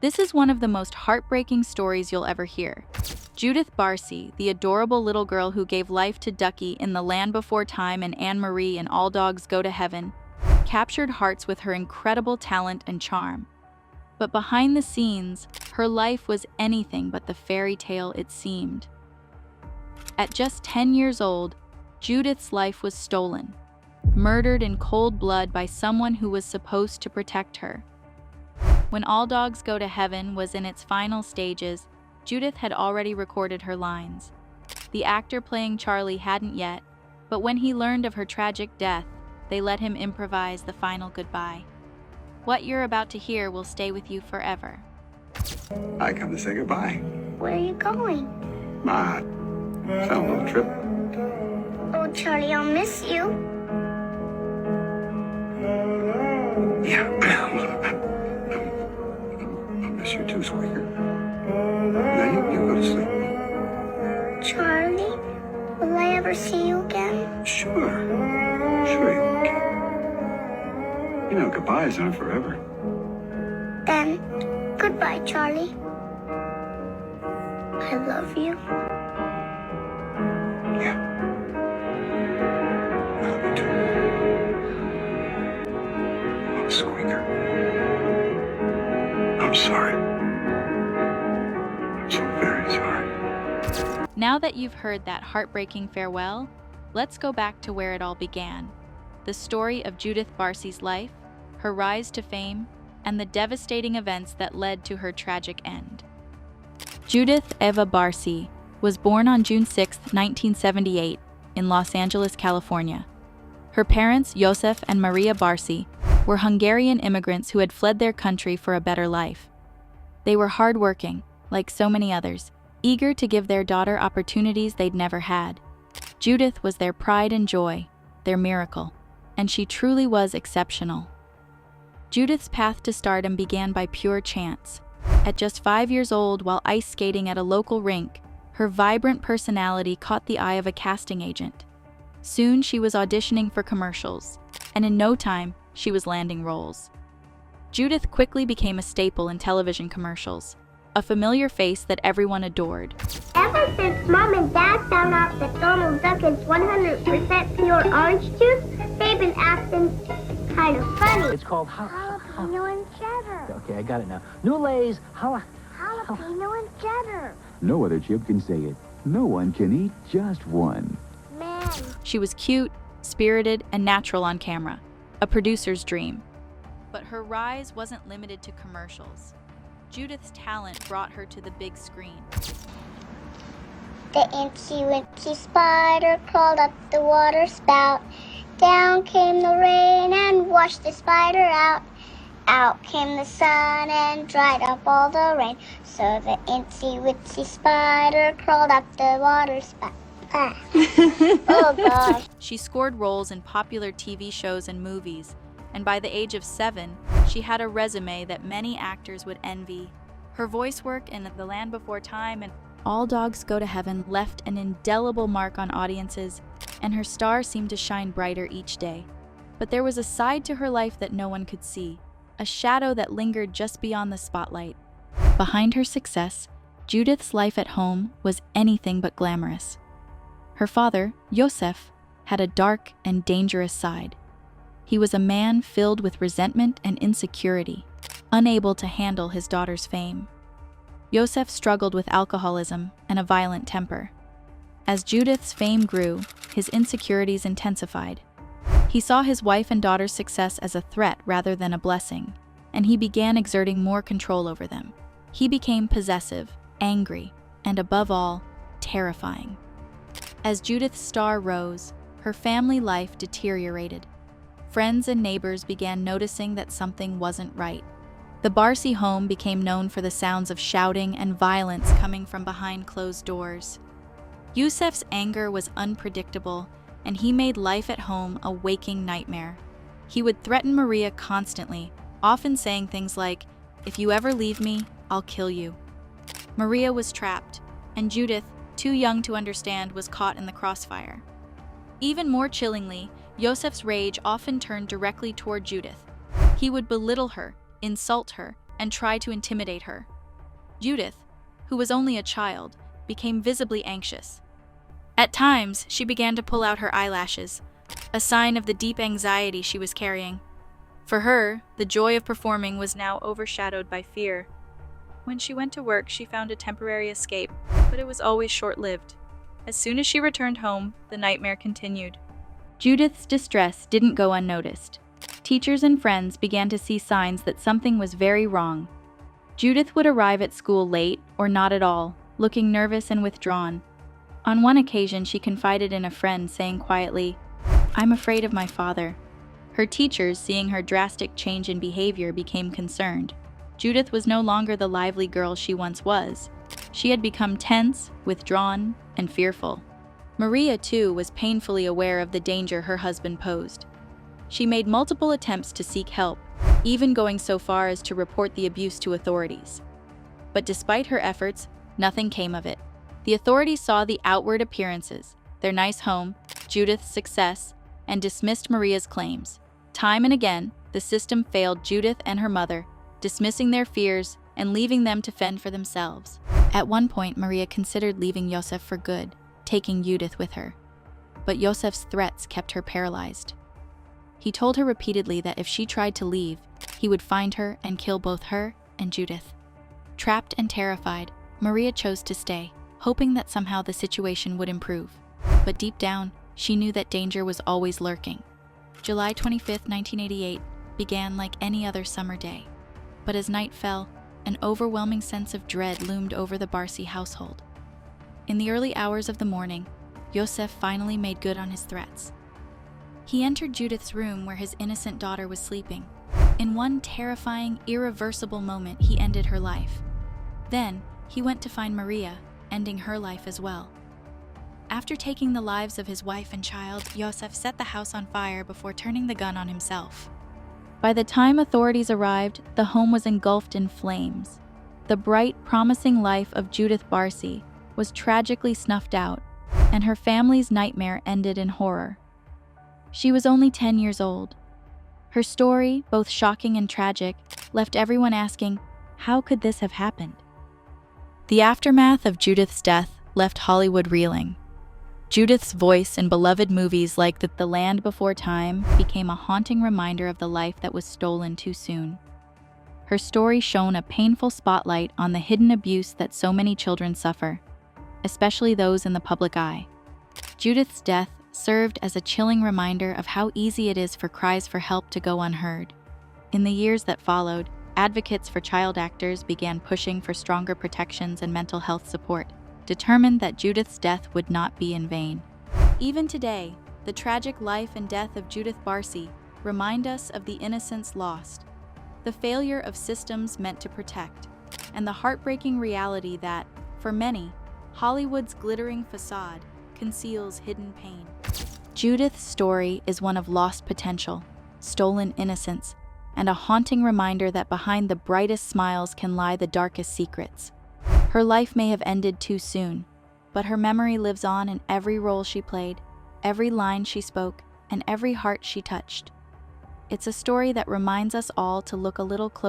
This is one of the most heartbreaking stories you'll ever hear. Judith Barsi, the adorable little girl who gave life to Ducky in The Land Before Time and Anne-Marie in All Dogs Go to Heaven, captured hearts with her incredible talent and charm. But behind the scenes, her life was anything but the fairy tale it seemed. At just 10 years old, Judith's life was stolen, murdered in cold blood by someone who was supposed to protect her. When All Dogs Go to Heaven was in its final stages, Judith had already recorded her lines. The actor playing Charlie hadn't yet, but when he learned of her tragic death, they let him improvise the final goodbye. What you're about to hear will stay with you forever. I come to say goodbye. Where are you going? Found a little trip. Oh, Charlie, I'll miss you. Yeah. I'll miss you too, Squeaker. Now you go to sleep. Charlie, will I ever see you again? Sure you can. You know, goodbyes aren't forever. Then, goodbye, Charlie. I love you. Yeah. I love you too. Oh, Squeaker. I'm sorry. I'm so very sorry. Now that you've heard that heartbreaking farewell, let's go back to where it all began. The story of Judith Barsi's life, her rise to fame, and the devastating events that led to her tragic end. Judith Eva Barsi was born on June 6, 1978, in Los Angeles, California. Her parents, Josef and Maria Barsi, were Hungarian immigrants who had fled their country for a better life. They were hardworking, like so many others, eager to give their daughter opportunities they'd never had. Judith was their pride and joy, their miracle, and she truly was exceptional. Judith's path to stardom began by pure chance. At just 5 years old, while ice skating at a local rink, her vibrant personality caught the eye of a casting agent. Soon she was auditioning for commercials, and in no time, she was landing roles. Judith quickly became a staple in television commercials, a familiar face that everyone adored. Ever since Mom and Dad found out that Donald Duck is 100% pure orange juice, they've been acting kind of funny. It's called Jalapeno and cheddar. Okay, I got it now. New Lay's Jalapeno and cheddar. No other chip can say it. No one can eat just one. Man. She was cute, spirited, and natural on camera, a producer's dream. But her rise wasn't limited to commercials. Judith's talent brought her to the big screen. The incy-wincy spider crawled up the water spout. Down came the rain and washed the spider out. Out came the sun and dried up all the rain. So the incy-wincy spider crawled up the water spout. Oh gosh. She scored roles in popular TV shows and movies, and by the age of 7, she had a resume that many actors would envy. Her voice work in The Land Before Time and All Dogs Go to Heaven left an indelible mark on audiences, and her star seemed to shine brighter each day. But there was a side to her life that no one could see, a shadow that lingered just beyond the spotlight. Behind her success, Judith's life at home was anything but glamorous. Her father, Josef, had a dark and dangerous side. He was a man filled with resentment and insecurity, unable to handle his daughter's fame. Josef struggled with alcoholism and a violent temper. As Judith's fame grew, his insecurities intensified. He saw his wife and daughter's success as a threat rather than a blessing, and he began exerting more control over them. He became possessive, angry, and above all, terrifying. As Judith's star rose, her family life deteriorated. Friends and neighbors began noticing that something wasn't right. The Barsi home became known for the sounds of shouting and violence coming from behind closed doors. Yusef's anger was unpredictable, and he made life at home a waking nightmare. He would threaten Maria constantly, often saying things like, "If you ever leave me, I'll kill you." Maria was trapped, and Judith, too young to understand, was caught in the crossfire. Even more chillingly, Josef's rage often turned directly toward Judith. He would belittle her, insult her, and try to intimidate her. Judith, who was only a child, became visibly anxious. At times, she began to pull out her eyelashes, a sign of the deep anxiety she was carrying. For her, the joy of performing was now overshadowed by fear. When she went to work, she found a temporary escape, but it was always short-lived. As soon as she returned home, the nightmare continued. Judith's distress didn't go unnoticed. Teachers and friends began to see signs that something was very wrong. Judith would arrive at school late or not at all, looking nervous and withdrawn. On one occasion, she confided in a friend, saying quietly, "I'm afraid of my father." Her teachers, seeing her drastic change in behavior, became concerned. Judith was no longer the lively girl she once was. She had become tense, withdrawn, and fearful. Maria, too, was painfully aware of the danger her husband posed. She made multiple attempts to seek help, even going so far as to report the abuse to authorities. But despite her efforts, nothing came of it. The authorities saw the outward appearances, their nice home, Judith's success, and dismissed Maria's claims. Time and again, the system failed Judith and her mother, dismissing their fears and leaving them to fend for themselves. At one point, Maria considered leaving Josef for good, taking Judith with her. But Josef's threats kept her paralyzed. He told her repeatedly that if she tried to leave, he would find her and kill both her and Judith. Trapped and terrified, Maria chose to stay, hoping that somehow the situation would improve. But deep down, she knew that danger was always lurking. July 25, 1988, began like any other summer day. But as night fell, an overwhelming sense of dread loomed over the Barsi household. In the early hours of the morning, Josef finally made good on his threats. He entered Judith's room where his innocent daughter was sleeping. In one terrifying, irreversible moment, he ended her life. Then, he went to find Maria, ending her life as well. After taking the lives of his wife and child, Josef set the house on fire before turning the gun on himself. By the time authorities arrived, the home was engulfed in flames. The bright, promising life of Judith Barsi was tragically snuffed out, and her family's nightmare ended in horror. She was only 10 years old. Her story, both shocking and tragic, left everyone asking, how could this have happened? The aftermath of Judith's death left Hollywood reeling. Judith's voice in beloved movies like The Land Before Time became a haunting reminder of the life that was stolen too soon. Her story shone a painful spotlight on the hidden abuse that so many children suffer, especially those in the public eye. Judith's death served as a chilling reminder of how easy it is for cries for help to go unheard. In the years that followed, advocates for child actors began pushing for stronger protections and mental health support, determined that Judith's death would not be in vain. Even today, the tragic life and death of Judith Barsi remind us of the innocence lost, the failure of systems meant to protect, and the heartbreaking reality that, for many, Hollywood's glittering facade conceals hidden pain. Judith's story is one of lost potential, stolen innocence, and a haunting reminder that behind the brightest smiles can lie the darkest secrets. Her life may have ended too soon, but her memory lives on in every role she played, every line she spoke, and every heart she touched. It's a story that reminds us all to look a little closer